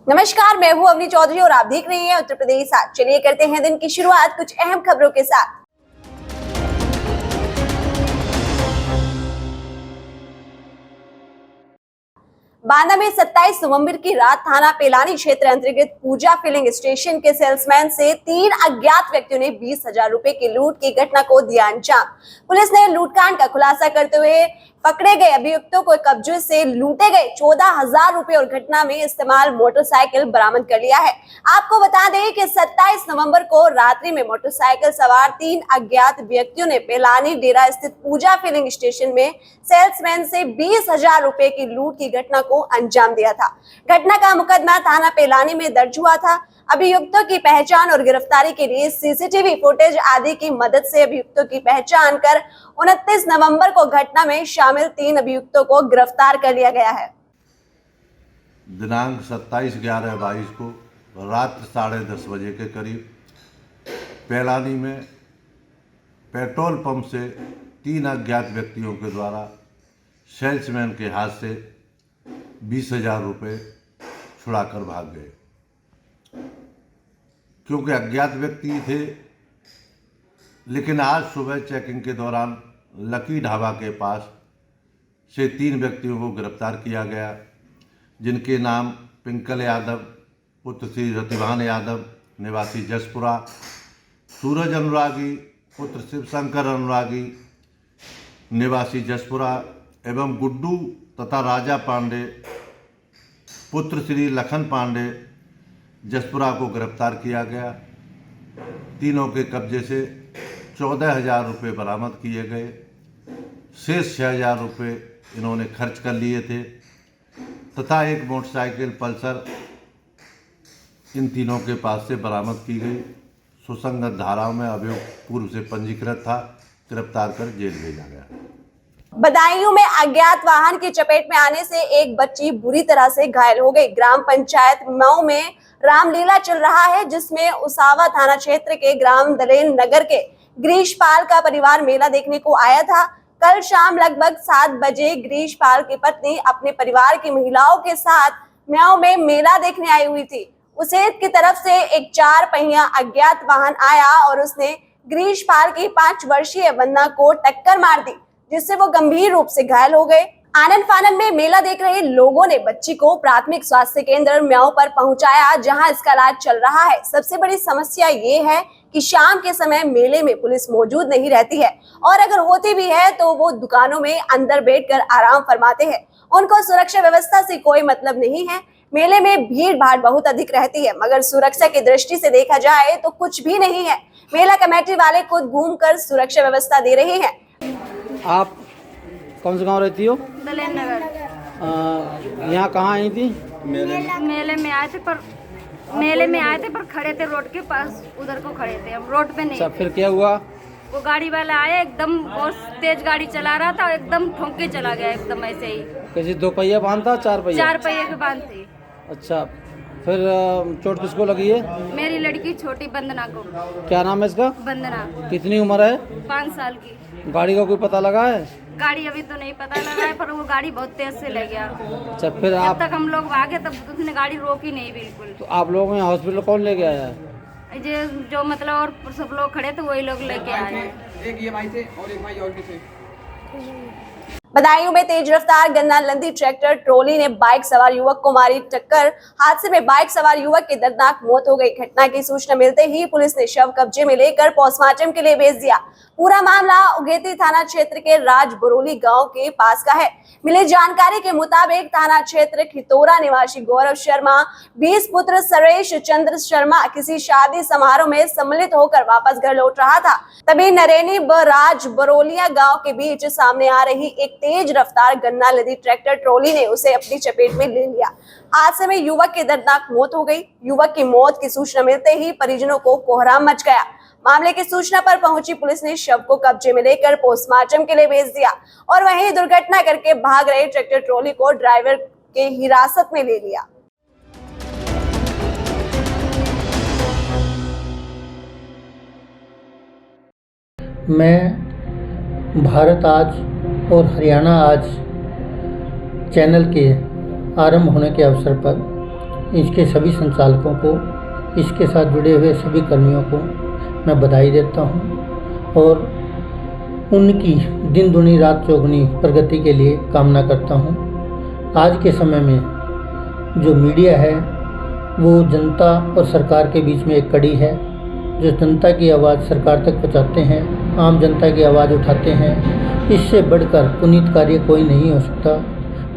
नमस्कार, मैं हूं अवनी चौधरी और आप देख रहे हैं उत्तर प्रदेश आज। चलिए करते हैं दिन की शुरुआत कुछ अहम खबरों के साथ। बांदा में 27 नवंबर की रात थाना पेलानी क्षेत्र अंतर्गत पूजा फिलिंग स्टेशन के सेल्समैन से 3 अज्ञात व्यक्तियों ने 20,000 रुपए की लूट की घटना को दिया अंजाम। पुलिस ने लूटकांड का खुलासा करते हुए पकड़े गए अभियुक्तों को कब्जे से लूटे गए 14,000 रुपए और घटना में इस्तेमाल मोटरसाइकिल बरामद कर लिया है। आपको बता दें कि 27 नवंबर को रात्रि में मोटरसाइकिल सवार 3 अज्ञात व्यक्तियों ने पेलानी डेरा स्थित पूजा फिलिंग स्टेशन में सेल्समैन से 20,000 रुपए की लूट की घटना को अंजाम दिया था। घटना का मुकदमा थाना पेलानी में दर्ज हुआ था। अभियुक्तों की पहचान और गिरफ्तारी के लिए सीसीटीवी फुटेज आदि की मदद से अभियुक्तों की पहचान कर 29 नवंबर को घटना में शामिल 3 अभियुक्तों को गिरफ्तार कर लिया गया है। दिनांक 27/11/22 को रात 10:30 बजे के करीब पेलानी में पेट्रोल पंप से 3 अज्ञात व्यक्तियों के द्वारा सेल्समैन के हाथ से 20,000 रुपये छुड़ाकर भाग गए। क्योंकि अज्ञात व्यक्ति थे, लेकिन आज सुबह चेकिंग के दौरान लकी ढाबा के पास से 3 व्यक्तियों को गिरफ्तार किया गया, जिनके नाम पिंकल यादव पुत्र श्री रतिभान यादव निवासी जसपुरा, सूरज अनुरागी पुत्र शिवशंकर अनुरागी निवासी जसपुरा एवं गुड्डू तथा राजा पांडे पुत्र श्री लखन पांडे जसपुरा को गिरफ्तार किया गया। तीनों के कब्जे से 14,000 रुपये बरामद किए गए। शेष 6,000 रुपये इन्होंने खर्च कर लिए थे तथा एक मोटरसाइकिल पल्सर इन तीनों के पास से बरामद की गई। सुसंगत धाराओं में अभियुक्त पूर्व से पंजीकृत था। गिरफ्तार कर जेल भेजा गया। बदायूं में अज्ञात वाहन की चपेट में आने से एक बच्ची बुरी तरह से घायल हो गई। ग्राम पंचायत मऊ में रामलीला चल रहा है, जिसमें उसावा थाना क्षेत्र के ग्राम दलेन नगर के ग्रीशपाल का परिवार मेला देखने को आया था। कल शाम लगभग 7 बजे ग्रीशपाल की पत्नी अपने परिवार की महिलाओं के साथ मऊ में मेला देखने आई हुई थी। उसे की तरफ से एक 4 पहिया अज्ञात वाहन आया और उसने ग्रीशपाल की 5 वर्षीय वंदना को टक्कर मार दी, जिससे वो गंभीर रूप से घायल हो गए। आनंद फानन में मेला देख रहे लोगों ने बच्ची को प्राथमिक स्वास्थ्य केंद्र म्याऊ पर पहुंचाया, जहां इसका इलाज चल रहा है। सबसे बड़ी समस्या ये है कि शाम के समय मेले में पुलिस मौजूद नहीं रहती है और अगर होती भी है तो वो दुकानों में अंदर बैठकर आराम फरमाते हैं। उनको सुरक्षा व्यवस्था से कोई मतलब नहीं है। मेले में भीड़ भाड़ बहुत अधिक रहती है, मगर सुरक्षा की दृष्टि से देखा जाए तो कुछ भी नहीं है। मेला कमेटी वाले खुद घूमकर सुरक्षा व्यवस्था दे रहे हैं। आप कौन से गांव रहती हो? दलेन नगर। यहाँ कहाँ आई थी? मेले में आए थे पर खड़े थे रोड के पास, उधर को खड़े थे, हम रोड पे नहीं। अच्छा, फिर क्या हुआ? वो गाड़ी वाला आया, एकदम बहुत तेज गाड़ी चला रहा था, एकदम ठोक के चला गया, एकदम ऐसे ही। कैसे 2 पहिया बांध था? 4 पहिया? 4 पहिए के बांध थी। अच्छा, फिर चोट किसको लगी है? मेरी लड़की छोटी वंदना को। क्या नाम है इसका? वंदना। कितनी उम्र है? 5 साल की। गाड़ी का कोई पता लगा है? गाड़ी अभी तो नहीं पता लगा है, पर वो गाड़ी बहुत तेज से ले गया। अच्छा, फिर जब आप तक हम लोग भागे तब उसने गाड़ी रोकी नहीं बिल्कुल। तो आप लोगों में हॉस्पिटल कौन लेके आया है? जो मतलब और सब लोग खड़े थे वही लोग लेके आए। एक ये भाई थे और एक भाई और भी थे। बदायूं में तेज रफ्तार गन्ना लंदी ट्रैक्टर ट्रॉली ने बाइक सवार युवक को मारी टक्कर। हादसे में बाइक सवार युवक की दर्दनाक मौत हो गई। घटना की सूचना मिलते ही पुलिस ने शव कब्जे में लेकर पोस्टमार्टम के लिए भेज दिया। पूरा मामला उगेती थाना क्षेत्र के राजबरोली गांव के पास का है। मिली जानकारी के मुताबिक थाना क्षेत्र खितौरा निवासी गौरव शर्मा 20 पुत्र सुरेश चंद्र शर्मा किसी शादी समारोह में सम्मिलित होकर वापस घर लौट रहा था। तभी नरेनी व राजबरोलिया गांव के बीच सामने आ रही एक तेज रफ्तार गन्ना लदी ट्रैक्टर ट्रॉली ने उसे अपनी चपेट में ले लिया। हादसे में युवक की दर्दनाक मौत हो गई। युवक की मौत की सूचना मिलते ही परिजनों को कोहराम मच गया। मामले की सूचना पर पहुंची पुलिस ने शव को कब्जे में लेकर पोस्टमार्टम के लिए भेज दिया और वहीं दुर्घटना करके भाग रहे ट्रैक्टर ट्रॉली को ड्राइवर के हिरासत में ले लिया। मैं भारत आज और हरियाणा आज चैनल के आरंभ होने के अवसर पर इसके सभी संचालकों को, इसके साथ जुड़े हुए सभी कर्मियों को मैं बधाई देता हूँ और उनकी दिन दुनी रात चौगुनी प्रगति के लिए कामना करता हूँ। आज के समय में जो मीडिया है वो जनता और सरकार के बीच में एक कड़ी है, जो जनता की आवाज़ सरकार तक पहुँचाते हैं, आम जनता की आवाज़ उठाते हैं। इससे बढ़कर पुनीत कार्य कोई नहीं हो सकता।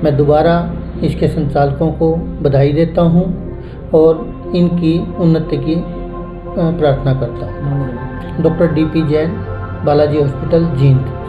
मैं दोबारा इसके संचालकों को बधाई देता हूँ और इनकी उन्नति की प्रार्थना करता हूँ। Doctor DP Jain, Balaji hospital, Jind.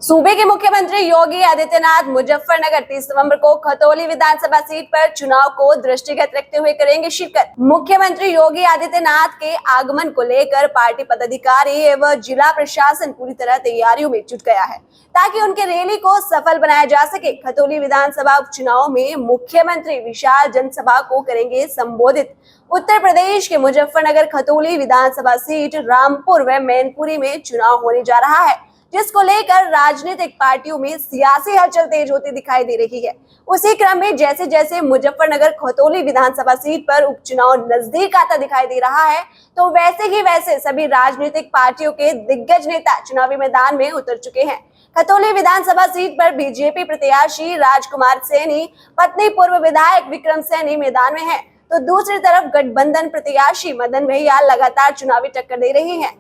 सूबे के मुख्यमंत्री योगी आदित्यनाथ मुजफ्फरनगर 30 नवंबर को खतौली विधानसभा सीट पर चुनाव को दृष्टिगत रखते हुए करेंगे शिरकत। मुख्यमंत्री योगी आदित्यनाथ के आगमन को लेकर पार्टी पदाधिकारी एवं जिला प्रशासन पूरी तरह तैयारियों में जुट गया है ताकि उनके रैली को सफल बनाया जा सके। खतौली विधानसभा उपचुनाव में मुख्यमंत्री विशाल जनसभा को करेंगे संबोधित। उत्तर प्रदेश के मुजफ्फरनगर खतौली विधानसभा सीट रामपुर व मैनपुरी में चुनाव होने जा रहा है, जिसको लेकर राजनीतिक पार्टियों में सियासी हलचल तेज होती दिखाई दे रही है। उसी क्रम में जैसे जैसे मुजफ्फरनगर खतौली विधानसभा सीट पर उपचुनाव नजदीक आता दिखाई दे रहा है, तो वैसे ही वैसे सभी राजनीतिक पार्टियों के दिग्गज नेता चुनावी मैदान में उतर चुके हैं। खतौली विधानसभा सीट पर बीजेपी प्रत्याशी राजकुमार सैनी पत्नी पूर्व विधायक विक्रम सैनी मैदान में है, तो दूसरी तरफ गठबंधन प्रत्याशी मदन भैया लगातार चुनावी टक्कर दे रहे हैं।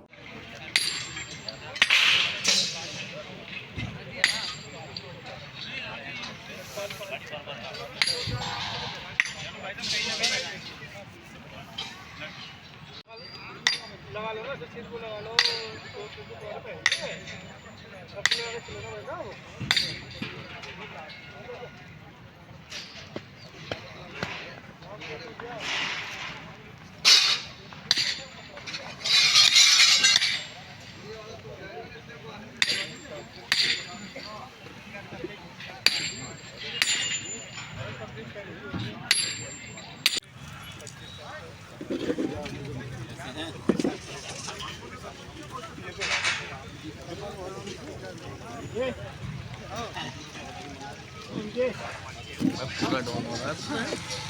पूरा डाउन हो रहा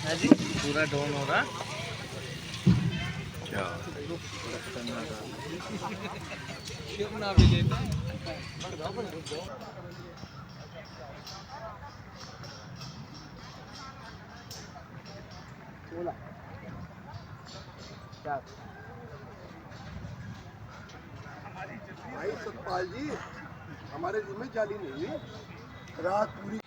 है जी, पूरा डाउन हो रहा क्या भाई सतपाल जी, हमारे रूम में जाली नहीं हुई, रात पूरी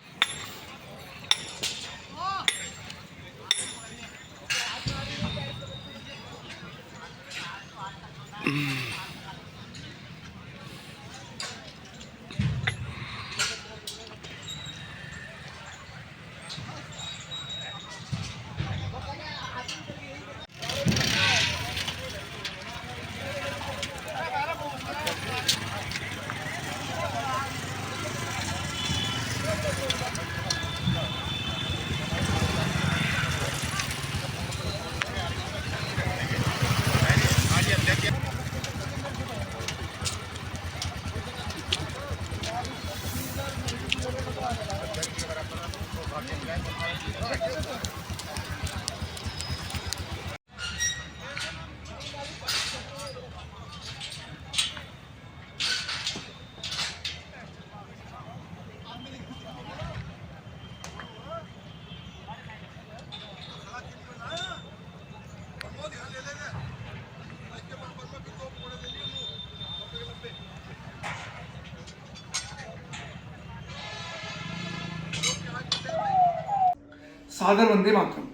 सादर वंदे मातरम।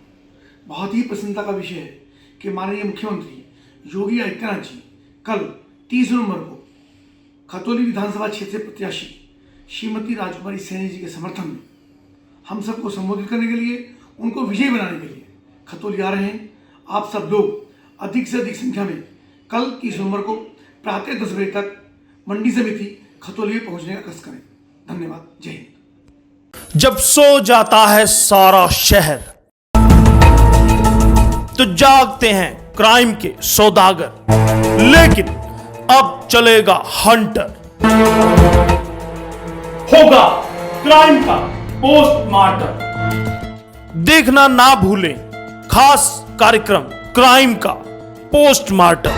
बहुत ही प्रसन्नता का विषय है कि माननीय मुख्यमंत्री योगी आदित्यनाथ जी कल 30 नवंबर को खतौली विधानसभा क्षेत्र से प्रत्याशी श्रीमती राजकुमारी सैनी जी के समर्थन में हम सबको संबोधित करने के लिए, उनको विजयी बनाने के लिए खतौली आ रहे हैं। आप सब लोग अधिक से अधिक संख्या में कल 30 नवंबर को प्रातः 10 बजे तक मंडी समिति खतौली में पहुंचने का कष्ट करें। धन्यवाद। जय हिंद। जब सो जाता है सारा शहर तो जागते हैं क्राइम के सौदागर, लेकिन अब चलेगा हंटर। होगा क्राइम का पोस्टमार्टम। देखना ना भूलें खास कार्यक्रम क्राइम का पोस्टमार्टम।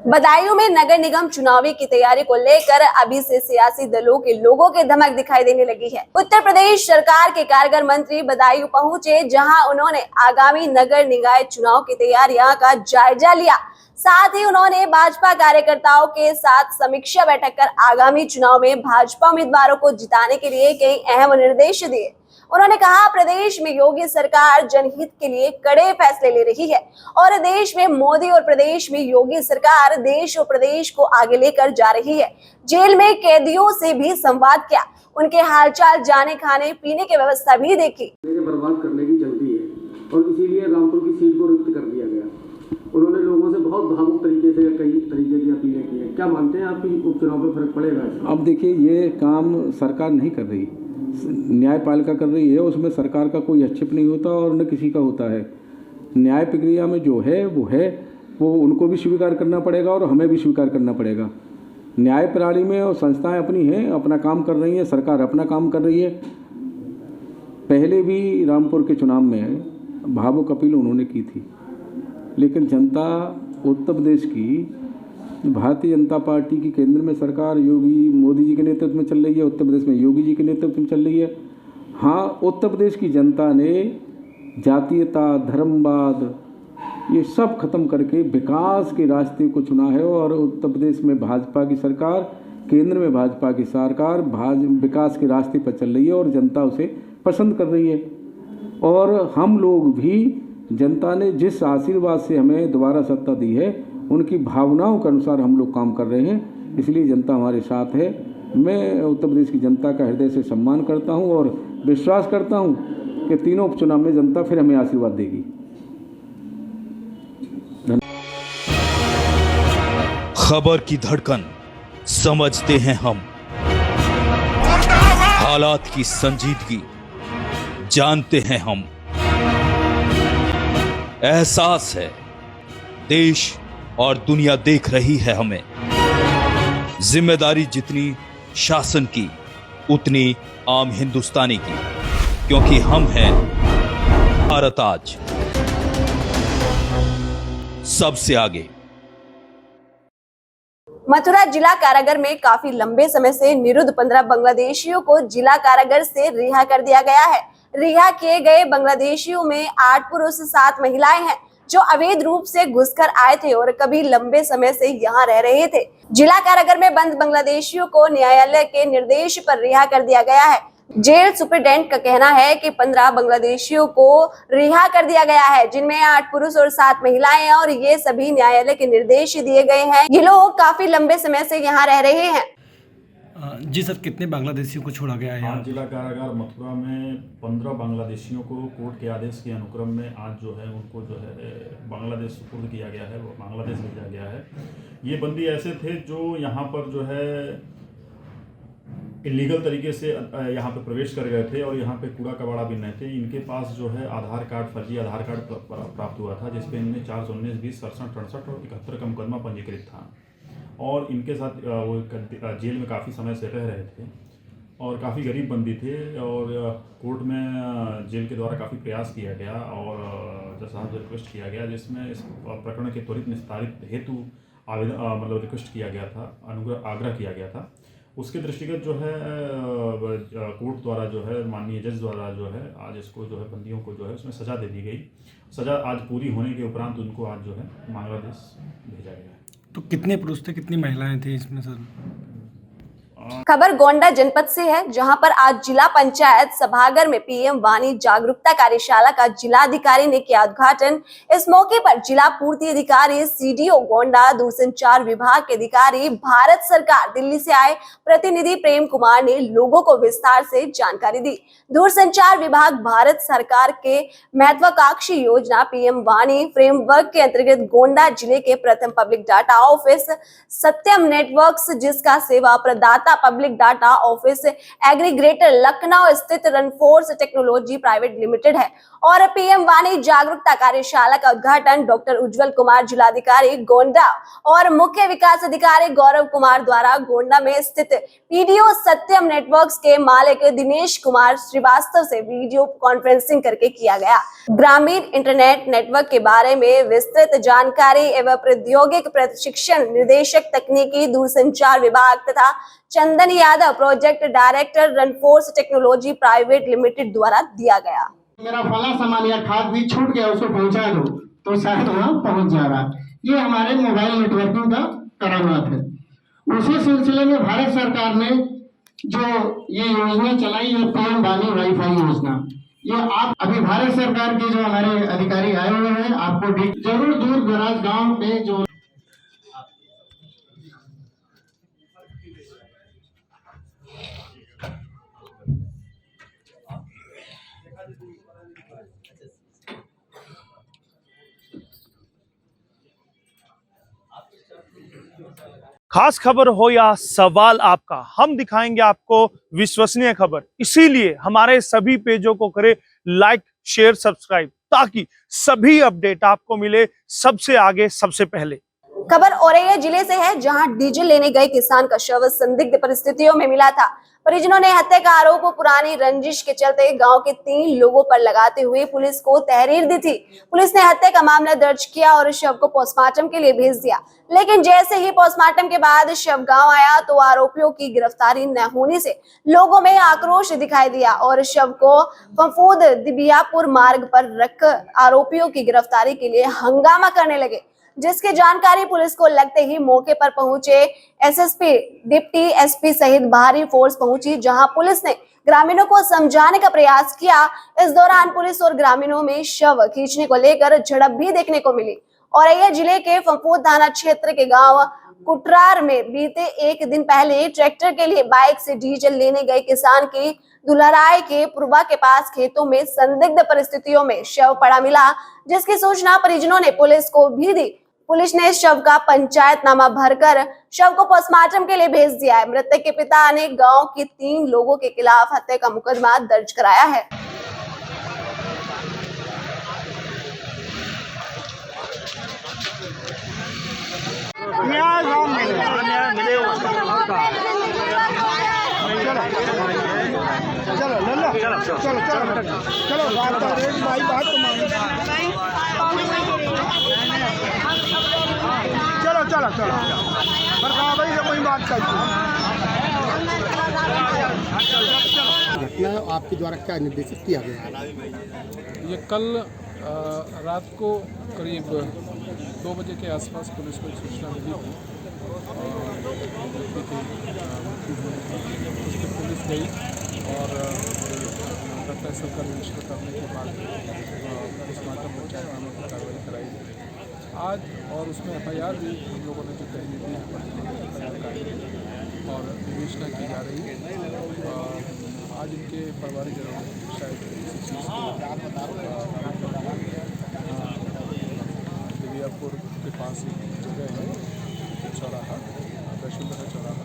बदायूं में नगर निगम चुनावी की तैयारी को लेकर अभी से सियासी दलों के लोगों की धमक दिखाई देने लगी है। उत्तर प्रदेश सरकार के कारगर मंत्री बदायूं पहुंचे, जहां उन्होंने आगामी नगर निकाय चुनाव की तैयारियां का जायजा लिया। साथ ही उन्होंने भाजपा कार्यकर्ताओं के साथ समीक्षा बैठक कर आगामी चुनाव में भाजपा उम्मीदवारों को जिताने के लिए कई अहम निर्देश दिए। उन्होंने कहा, प्रदेश में योगी सरकार जनहित के लिए कड़े फैसले ले रही है और देश में मोदी और प्रदेश में योगी सरकार देश और प्रदेश को आगे लेकर जा रही है। जेल में कैदियों से भी संवाद किया, उनके हालचाल जाने, खाने पीने की व्यवस्था भी देखी। बर्बाद करने की जल्दी है और इसीलिए रामपुर की सीट को रिक्त कर दिया गया। उन्होंने लोगों से बहुत भावुक तरीके से कई तरीके की अपीलें की हैं। क्या मानते हैं आपकी उपचुनाव पर फर्क पड़ेगा? अब देखिए, ये काम सरकार नहीं कर रही, न्यायपालिका कर रही है। उसमें सरकार का कोई हस्तक्षेप नहीं होता और न किसी का होता है। न्याय प्रक्रिया में जो है वो उनको भी स्वीकार करना पड़ेगा और हमें भी स्वीकार करना पड़ेगा। न्याय प्रणाली में और संस्थाएं अपनी हैं, अपना काम कर रही हैं, सरकार अपना काम कर रही है। पहले भी रामपुर के चुनाव में भावुक अपील उन्होंने की थी, लेकिन जनता उत्तर प्रदेश की भारतीय जनता पार्टी की केंद्र में सरकार योगी मोदी जी के नेतृत्व में चल रही है, उत्तर प्रदेश में योगी जी के नेतृत्व में चल रही है। हाँ, उत्तर प्रदेश की जनता ने जातीयता, धर्मवाद ये सब खत्म करके विकास के रास्ते को चुना है और उत्तर प्रदेश में भाजपा की सरकार, केंद्र में भाजपा की सरकार विकास के रास्ते पर चल रही है और जनता उसे पसंद कर रही है। और हम लोग भी, जनता ने जिस आशीर्वाद से हमें दोबारा सत्ता दी है, उनकी भावनाओं के अनुसार हम लोग काम कर रहे हैं, इसलिए जनता हमारे साथ है। मैं उत्तर प्रदेश की जनता का हृदय से सम्मान करता हूं और विश्वास करता हूं कि तीनों उपचुनाव में जनता फिर हमें आशीर्वाद देगी। खबर की धड़कन समझते हैं हम, हालात की संजीदगी जानते हैं हम। एहसास है देश और दुनिया देख रही है हमें। जिम्मेदारी जितनी शासन की, उतनी आम हिंदुस्तानी की, क्योंकि हम हैं भारत आज सबसे आगे। मथुरा जिला कारागार में काफी लंबे समय से निरुद्ध 15 बांग्लादेशियों को जिला कारागार से रिहा कर दिया गया है। रिहा किए गए बांग्लादेशियों में 8 पुरुष 7 महिलाएं हैं, जो अवैध रूप से घुसकर आए थे और कभी लंबे समय से यहाँ रह रहे थे। जिला कारागार में बंद बांग्लादेशियों को न्यायालय के निर्देश पर रिहा कर दिया गया है। जेल सुपरिटेंडेंट का कहना है कि 15 बांग्लादेशियों को रिहा कर दिया गया है, जिनमें 8 पुरुष और 7 महिलाएं हैं और ये सभी न्यायालय के निर्देश दिए गए हैं। ये लोग काफी लंबे समय से यहाँ रह रहे हैं। जी सर, कितने बांग्लादेशियों को छोड़ा गया है? जिला कारागार मथुरा में 15 बांग्लादेशियों को कोर्ट के आदेश के अनुक्रम में आज जो है उनको जो है बांग्लादेश सुपुर्द किया गया है, वो बांग्लादेश भेजा गया है। ये बंदी ऐसे थे जो यहाँ पर जो है इलीगल तरीके से यहाँ पे प्रवेश कर गए थे और यहाँ पे कूड़ा कबाड़ा भी नहीं थे। इनके पास जो है आधार कार्ड, फर्जी आधार कार्ड प्राप्त हुआ था, जिसपे इनमें 4, 19, 20, 67, 68 और 71 का मुकदमा पंजीकृत था। और इनके साथ वो जेल में काफ़ी समय से रह रहे थे और काफ़ी गरीब बंदी थे और कोर्ट में जेल के द्वारा काफ़ी प्रयास किया गया और जज साहब से रिक्वेस्ट किया गया, जिसमें इस प्रकरण के त्वरित निस्तारित हेतु आवेदन मतलब रिक्वेस्ट किया गया था, आग्रह किया गया था। उसके दृष्टिगत जो है कोर्ट द्वारा जो है माननीय जज द्वारा जो है आज इसको जो है बंदियों को जो है उसमें सज़ा दे दी गई। सज़ा आज पूरी होने के उपरांत उनको आज जो है बांग्लादेश भेजा गया। तो कितने पुरुष थे, कितनी महिलाएं थे इसमें सर? खबर गोंडा जनपद से है, जहां पर आज जिला पंचायत सभागार में पीएम वाणी जागरूकता कार्यशाला का जिलाधिकारी ने किया उद्घाटन। इस मौके पर जिला पूर्ति अधिकारी, सीडीओ गोंडा, दूरसंचार विभाग के अधिकारी, भारत सरकार दिल्ली से आए प्रतिनिधि प्रेम कुमार ने लोगों को विस्तार से जानकारी दी। दूरसंचार विभाग भारत सरकार के महत्वाकांक्षी योजना पीएम वाणी फ्रेमवर्क के अंतर्गत गोंडा जिले के प्रथम पब्लिक डाटा ऑफिस सत्यम नेटवर्क्स, जिसका सेवा प्रदाता public data office aggregator Lucknow स्थित रनफोर्स टेक्नोलॉजी प्राइवेट लिमिटेड है। और पीएम वाणी जागरूकता कार्यशाला का उद्घाटन डॉक्टर उज्जवल कुमार जिलाधिकारी गोंडा और मुख्य विकास अधिकारी गौरव कुमार द्वारा गोंडा में स्थित पीडीओ सत्यम नेटवर्क्स के मालिक दिनेश कुमार श्रीवास्तव से वीडियो कॉन्फ्रेंसिंग करके किया गया। ग्रामीण इंटरनेट नेटवर्क के बारे में विस्तृत जानकारी एवं प्रौद्योगिक प्रशिक्षण निदेशक तकनीकी दूरसंचार विभाग तथा Chandan Yadav project director Runforce technology private limited द्वारा दिया गया। मेरा फला सामान या खाद भी छूट गया, उसको पहुंचा दो तो शायद वहाँ पहुंच जाएगा। ये हमारे मोबाइल नेटवर्किंग का करामात है। उसी सिलसिले में भारत सरकार ने जो ये योजना चलाई है पीएम वाणी वाईफाई योजना, ये आप अभी भारत सरकार के जो हमारे अधिकारी आए हुए हैं आपको जरूर दूर दराज गाँव में जो खास खबर हो या सवाल आपका, हम दिखाएंगे आपको विश्वसनीय खबर। इसीलिए हमारे सभी पेजों को करें लाइक, शेयर, सब्सक्राइब, ताकि सभी अपडेट आपको मिले सबसे आगे, सबसे पहले। खबर औरैया जिले से है, जहां डीजल लेने गए किसान का शव संदिग्ध परिस्थितियों में मिला था। परिजनों ने हत्या का आरोप पुरानी रंजिश के चलते गांव के 3 लोगों पर लगाते हुए पुलिस को तहरीर दी थी। पुलिस ने हत्या का मामला दर्ज किया और शव को पोस्टमार्टम के लिए भेज दिया। लेकिन जैसे ही पोस्टमार्टम के बाद शव गांव आया तो आरोपियों की गिरफ्तारी न होने से लोगों में आक्रोश दिखाई दिया और शव को फफूद दिबियापुर मार्ग पर रख आरोपियों की गिरफ्तारी के लिए हंगामा करने लगे, जिसकी जानकारी पुलिस को लगते ही मौके पर पहुंचे एसएसपी, डिप्टी एसपी सहित भारी फोर्स पहुंची, जहां पुलिस ने ग्रामीणों को समझाने का प्रयास किया। इस दौरान पुलिस और ग्रामीणों में शव खींचने को लेकर झड़प भी देखने को मिली। औरैया जिले के फफूद थाना क्षेत्र के गांव कुटरार में बीते एक दिन पहले ट्रैक्टर के लिए बाइक से डीजल लेने गए किसान की दुल्हराय के पुरबा के पास खेतों में संदिग्ध परिस्थितियों में शव पड़ा मिला, जिसकी सूचना परिजनों ने पुलिस को भी दी। पुलिस ने शव का पंचायतनामा भरकर शव को पोस्टमार्टम के लिए भेज दिया है। मृतक के पिता ने गांव के 3 लोगों के खिलाफ हत्या का मुकदमा दर्ज कराया है। चलो बात भाई बात तो मान चलो भाई से कोई बात घटना आपके द्वारा क्या निर्देशित किया गया? ये कल रात को करीब 2 बजे के आसपास पुलिस को सूचना मिली थी। उसकी पुलिस गई और घटनास्थल का निरीक्षण करने के बाद पोस्टमार्टम पंचायतनामे की कार्रवाई कराई गई आज, और उसमें एफआईआर भी हम लोगों ने जो तहरीर दी और विवेचना की जा रही है। आज इनके परिवारजनों ने शायद किसी चीज़ दिबियापुर के पास एक जगह है चौराहा, वैष्णोदेवी चौराहा,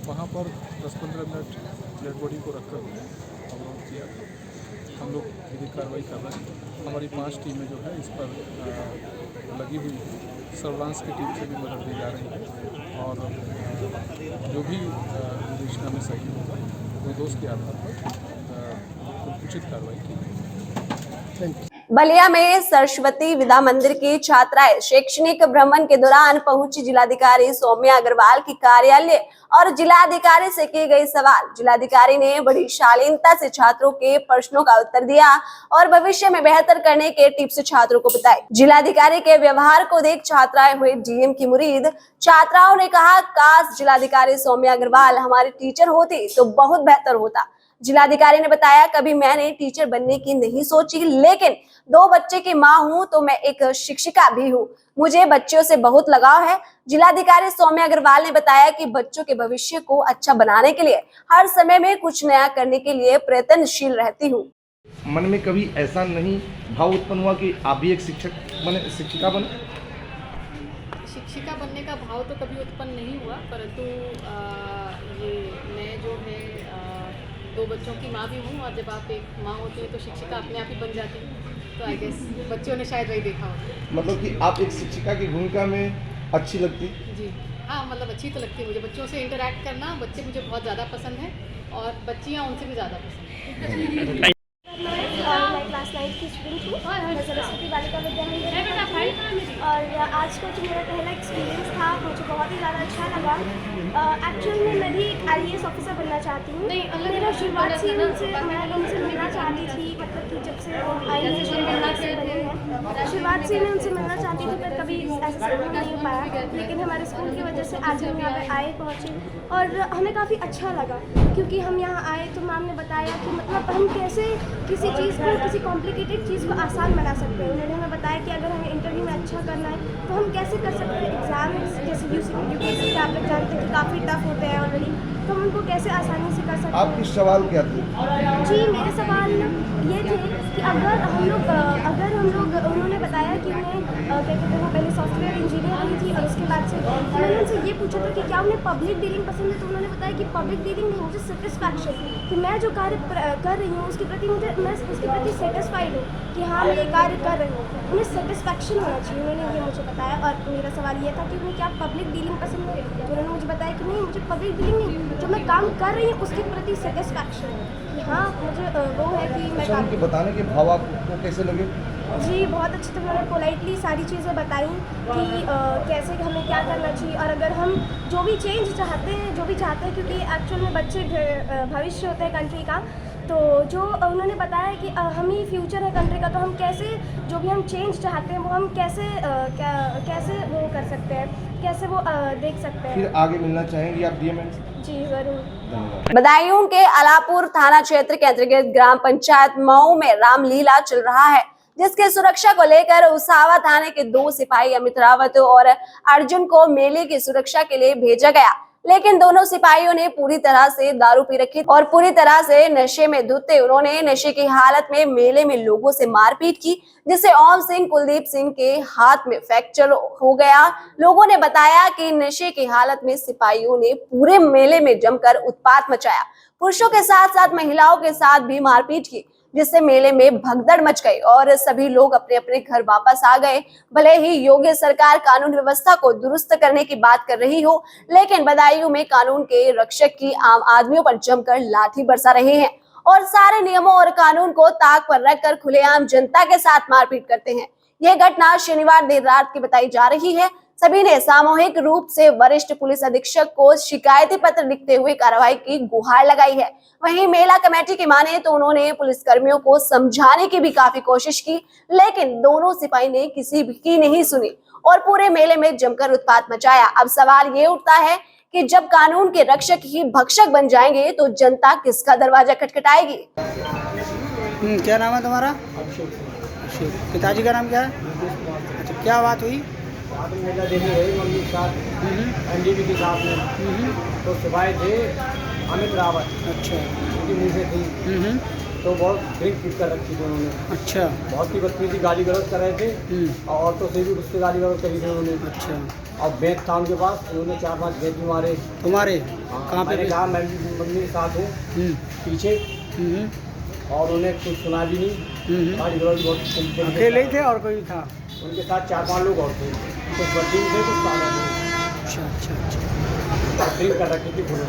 वहाँ पर 10-15 मिनट डेड बॉडी को रखकर अवरोध किया। हम लोग विधिक कार्रवाई कर रहे हैं। हमारी 5 टीमें जो है इस पर लगी हुई है। सर्विलांस की टीम से भी मदद दी जा रही है और जो भी विवेचना में सही होगा वो दोष के आधार पर उचित कार्रवाई की। बलिया में सरस्वती विद्या मंदिर की छात्राएं शैक्षणिक भ्रमण के दौरान पहुंची जिलाधिकारी सौम्या अग्रवाल की कार्यालय और जिलाधिकारी से की गई सवाल। जिलाधिकारी ने बड़ी शालीनता से छात्रों के प्रश्नों का उत्तर दिया और भविष्य में बेहतर करने के टिप्स छात्रों को बताए। जिलाधिकारी के व्यवहार को देख छात्राएं हुए डीएम की मुरीद। छात्राओं ने कहा, काश जिलाधिकारी सौम्या अग्रवाल हमारी टीचर होती तो बहुत बेहतर होता। जिलाधिकारी ने बताया, कभी मैंने टीचर बनने की नहीं सोची, लेकिन 2 बच्चे की मां हूं तो मैं एक शिक्षिका भी हूं। मुझे बच्चों से बहुत लगाव है। जिलाधिकारी सौम्या अग्रवाल ने बताया कि बच्चों के भविष्य को अच्छा बनाने के लिए हर समय में कुछ नया करने के लिए प्रयत्नशील रहती हूं। मन में कभी ऐसा नहीं भाव उत्पन्न हुआ कि आप भी एक शिक्षक बने, शिक्षिका बने? शिक्षिका बनने का भाव तो कभी उत्पन्न नहीं हुआ, परंतु ये मैं जो है 2 बच्चों की माँ भी हूँ, और जब आप एक माँ होती है तो शिक्षिका अपने आप ही बन जाती है। तो आई गेस बच्चों ने शायद वही देखा होगा। मतलब कि आप एक शिक्षिका की भूमिका में अच्छी लगती? जी हाँ, मतलब अच्छी तो लगती है मुझे। बच्चों से इंटरेक्ट करना, बच्चे मुझे बहुत ज़्यादा पसंद है और बच्चियाँ उनसे भी ज़्यादा पसंद है। मैं क्लास 9 की स्टूडेंट हूँ, मैं सरस्वती बालिका विद्यालय में, और आज का जो मेरा पहला एक्सपीरियंस था मुझे बहुत ही ज़्यादा अच्छा लगा। एक्चुअल में मैं भी IAS ऑफिसर बनना चाहती हूँ। मेरा शुरुआत से मैं उनसे मिलना चाहती थी, मतलब कि जब से वो IAS बनी है, शुरुआत से मैं उनसे मिलना चाहती थी, पर कभी ऐसा संभव नहीं हो पाया। लेकिन हमारे स्कूल की वजह से आज हम यहाँ पर आए पहुँचे, और हमें काफ़ी अच्छा लगा, क्योंकि हम यहाँ आए तो मैम ने बताया कि मतलब हम कैसे किसी चीज़ को, किसी कॉम्प्लिकेटेड चीज़ को आसान बना सकते हैं। उन्होंने हमें बताया कि अगर हमें इंटरव्यू में अच्छा करना है तो हम कैसे कर सकते हैं। एग्ज़ाम जैसे UPSC आप लोग जानते हैं कि काफ़ी टफ होते हैं ऑलरेडी, तो हम उनको कैसे आसानी से कर सकते हैं। आपकी सवाल क्या थे? जी मेरे सवाल ये थे कि अगर हम लोग उन्होंने बताया कि उन्हें क्या कहते हैं, वो पहले सॉफ्टवेयर इंजीनियर रही थी, और उसके बाद से मैंने उनसे ये पूछा था कि क्या उन्हें पब्लिक डीलिंग पसंद है, तो उन्होंने बताया कि पब्लिक डीलिंग नहीं, मुझे सेटिस्फैक्शन, कि मैं जो कार्य कर रही हूँ उसके प्रति मैं उसके प्रति सेटिस्फाइड हूँ कि हाँ मैं ये कार्य कर रही हूँ, उन्हें सेटिस्फैक्शन होना चाहिए। उन्होंने ये मुझे बताया, और मेरा सवाल ये था कि उन्हें क्या पब्लिक डीलिंग पसंद है, तो उन्होंने मुझे बताया कि नहीं, मुझे पब्लिक डीलिंग नहीं, जो मैं काम कर रही हूँ उसके प्रति सेटिस्फैक्शन है कि हाँ मुझे वो है कि मैं काम। उनके बताने के भाव आपको कैसे लगे? जी बहुत अच्छे थे, उन्होंने पोलाइटली सारी चीज़ें बताई कि कैसे हमें क्या करना चाहिए, और अगर हम जो भी चेंज चाहते हैं, क्योंकि एक्चुअल में बच्चे भविष्य होते हैं कंट्री का, तो जो उन्होंने बताया कि हम ही फ्यूचर है कंट्री का, तो हम कैसे जो भी हम चेंज चाहते हैं वो हम कैसे वो कर सकते हैं, कैसे वो देख सकते हैं। फिर आगे मिलना चाहेंगी आप DM? जी जरूर। बदायूं के अलापुर थाना क्षेत्र के अंतर्गत ग्राम पंचायत मऊ में रामलीला चल रहा है, जिसके सुरक्षा को लेकर उसावा थाने के 2 सिपाही अमित रावत और अर्जुन को मेले की सुरक्षा के लिए भेजा गया, लेकिन दोनों सिपाहियों ने पूरी तरह से दारू पी रखी और पूरी तरह से नशे में धुते उन्होंने नशे की हालत में मेले में लोगों से मारपीट की, जिससे ओम सिंह कुलदीप सिंह के हाथ में फ्रैक्चर हो गया। लोगों ने बताया कि नशे की हालत में सिपाहियों ने पूरे मेले में जमकर उत्पात मचाया, पुरुषों के साथ साथ महिलाओं के साथ भी मारपीट की, जिससे मेले में भगदड़ मच गई और सभी लोग अपने अपने घर वापस आ गए। भले ही योगी सरकार कानून व्यवस्था को दुरुस्त करने की बात कर रही हो, लेकिन बदायूं में कानून के रक्षक की आम आदमियों पर जमकर लाठी बरसा रहे हैं और सारे नियमों और कानून को ताक पर रखकर खुलेआम जनता के साथ मारपीट करते हैं। यह घटना शनिवार देर रात की बताई जा रही है। सभी ने सामूहिक रूप से वरिष्ठ पुलिस अधीक्षक को शिकायती पत्र लिखते हुए कार्रवाई की गुहार लगाई है। वहीं मेला कमेटी की माने तो उन्होंने पुलिस कर्मियों को समझाने की भी काफी कोशिश की, लेकिन दोनों सिपाही ने किसी की नहीं सुनी और पूरे मेले में जमकर उत्पात मचाया। अब सवाल ये उठता है कि जब कानून के रक्षक ही भक्षक बन जाएंगे तो जनता किसका दरवाजा खटखटाएगी। क्या नाम है तुम्हारा? अशोक। पिताजी का नाम क्या है? अच्छा, क्या बात हुई? मेला देखने गए मम्मी के साथ NDP के साथ में, तो सिपाही थे अमित रावत। अच्छा। उनकी मुझे थी तो बहुत ड्रिंक पी कर रखी थी उन्होंने। अच्छा। बहुत ही बदतमीजी गाली गलौज कर रहे थे और औरतों से भी उससे गाली गलौज करी थी उन्होंने। अच्छा। और बेत था उनके पास, उन्होंने 4-5 बेत भी मारे। तुम्हारे कहाँ पे? कहा मैं मम्मी के साथ हूँ पीछे, और उन्हें कुछ सुना भी नहीं। गाली गलौज बहुत अकेले थे और कोई था उनके साथ? 4-5 लोग और थे, कुछ बच्चे थे, कुछ सारे थे। अच्छा अच्छा अच्छा। ड्रिंक कर रखी थी पूरे।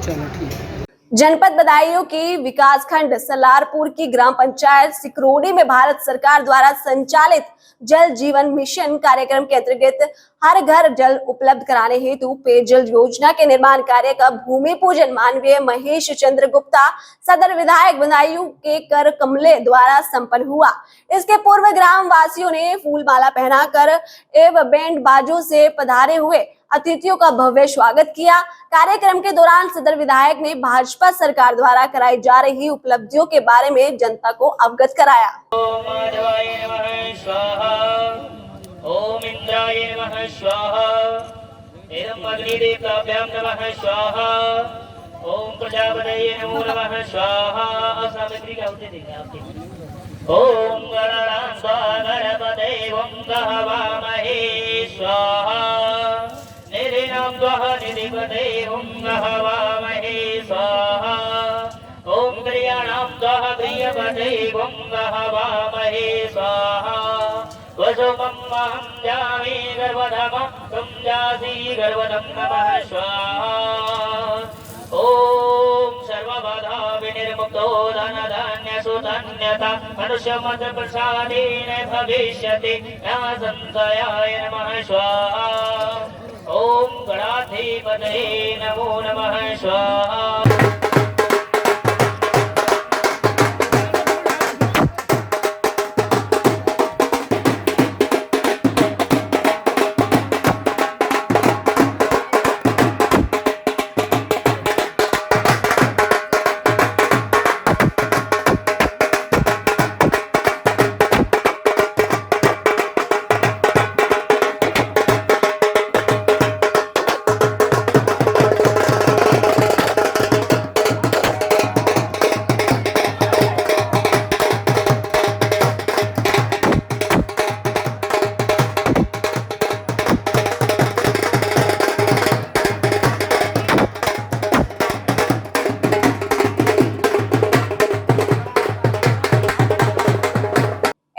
चलो ठीक है। जनपद बदायूं की विकासखंड सलारपुर की ग्राम पंचायत सिकरोड़ी में भारत सरकार द्वारा संचालित जल जीवन मिशन कार्यक्रम के अंतर्गत हर घर जल उपलब्ध कराने हेतु पेयजल योजना के निर्माण कार्य का भूमि पूजन माननीय महेश चंद्र गुप्ता सदर विधायक बदायूं के कर कमले द्वारा संपन्न हुआ। इसके पूर्व ग्राम वासियों ने फूल माला पहनाकर एवं बैंड बाजों से पधारे हुए अतिथियों का भव्य स्वागत किया। कार्यक्रम के दौरान सदर विधायक ने भाजपा सरकार द्वारा कराई जा रही उपलब्धियों के बारे में जनता को अवगत कराया। ओम इंद्राय नमः स्वाहा, एवं अग्निदेवताभ्यां नमः स्वाहा, ओम प्रजापतये नमो नमः स्वाहा। और सामग्री का होते देखें आपके। ओम गणनां गणपते ओम गहवामहे स्वाहा। देवं वहवामहे स्वाहा वसुमं जामि गर्वधमं त्वं जासि गर्वधं नमः स्वाहा ॐ सर्वबाधा विनिर्मुक्तो धनधान्यसुधन्यता मनुष्यमतप्रसादेन भविष्यति न संशयाय नमः स्वाहा ॐ गणाधिपतये नमो नमः स्वाहा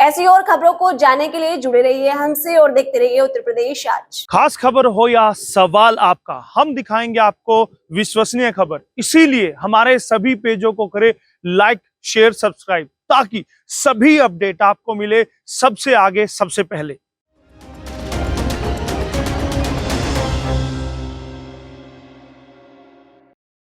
ऐसी और खबरों को जानने के लिए जुड़े रहिए हमसे और देखते रहिए उत्तर प्रदेश आज। खास खबर हो या सवाल आपका, हम दिखाएंगे आपको विश्वसनीय खबर। इसीलिए हमारे सभी पेजों को करें लाइक, शेयर, सब्सक्राइब, ताकि सभी अपडेट आपको मिले सबसे आगे, सबसे पहले।